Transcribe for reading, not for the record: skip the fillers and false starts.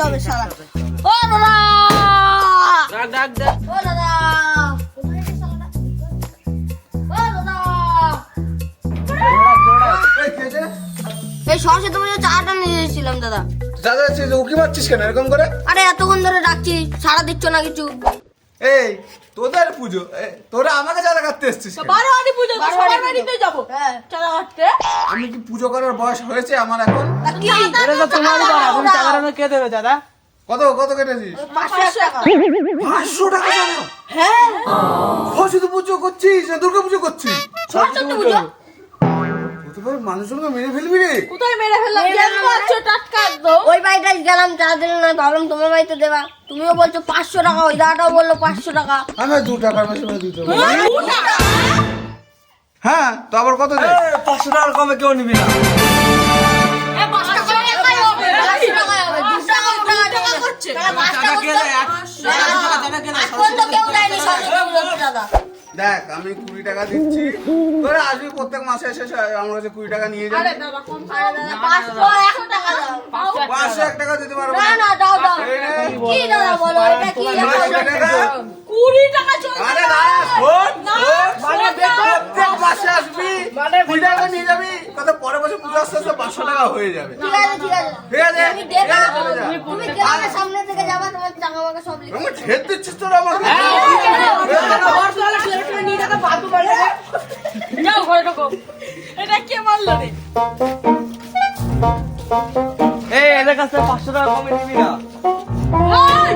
যেতে হবে শালা। ও দাদা, ডাক ও দাদা, কোথায় রে শালাটা? ও দাদা, এই কে যে? এই সরস্বতী পুজো চাটা নিয়ে এসেছিলাম দাদা। দাদা উকি মারছিস কেন এরকম করে? আরে এতক্ষণ ধরে ডাকছি, সাড়া দিচ্ছ না কিছু। এই তোদের পুজো তোরা আমাকে চাঁদা কাটতে এসছিস কেন? বারোয়ারি পুজো তো বারোয়ারি সবার বাড়িতে যাবো হ্যাঁ। চাঁদা কাটতে। আমি কি পুজো করার বয়স হয়েছে আমার এখন? তা কি? এটা তো তোমার পাড়া, তুমি চাঁদাটা কে দেবে দাদা? কত কত কেটেছিস? 500 টাকা। 500 টাকা চাঁদা? হ্যাঁ সরস্বতী পুজো করছিস না দুর্গা পুজো করছিস? সরস্বতী পুজো হতে পারে মানুষজনকে মেরে ফেলবি রে। কোথায় মেরে ফেললাম? মেরে জ্যান্ত ফেললাম আছো, টাটকা একদম। ওই বাড়িটায় গেলাম চা দিল না, ভাবলাম তোমার বাড়িতে দেবা। তুমিও বলছো 500 টাকা, ওই দাদাটাও বললো 500 টাকা। আমি 2 টাকার বেশি করে দিতে হবে। হ্যাঁ তো আবার কত দে? 500 টাকার কমে কেউ নিবি না। এ, 5 টাকা একাই হবে। 500 টাকাই হবে, 2 টাকা 2 টাকা করছে। তাহলে 5 চাঁদা টাকা কে দেয়? চাঁদা কে দেয়? এখন তো কেউ দেয়নি সরস্বতী পুজোর চাঁদা। দেখ আমি 20 টাকা দিচ্ছি, তোরা আসবি প্রত্যেক মাসে এসে আমার কাছে 20 টাকা নিয়ে আরে যাবি। দাদা কম আরে দাদা 500 1 টাকা দাও। 500 1 টাকা দিতে পারবো না না। না দাও দাও। এই নে। কি দাদা বলো, এটা কি? 500 টাকা। 20 টাকা চলছে। আরে দাঁড়া, শোন, না, শোন। মানে প্রত্যেক মাসে আসবি 20 টাকা নিয়ে যাবি, কত পরে বছর পুজো আসতে আসতে 500 টাকা হয়ে যাবে। ঠিক আছে ঠিক আছে। ঠিক আছে? তুমি দেবে, ঠিক আছে, চলে যা। তুমি গ্রামের সামনে থেকে যাবা, তোমার টাকা আমাকে সব লিখে আমাকে ছেড়ে দিচ্ছিস তোরা আমাকে? যাও ঘরে ঢোকো। এটা কে মারলো রে? এই এদের কাছে 500 টাকা কমে নিবি না। এই!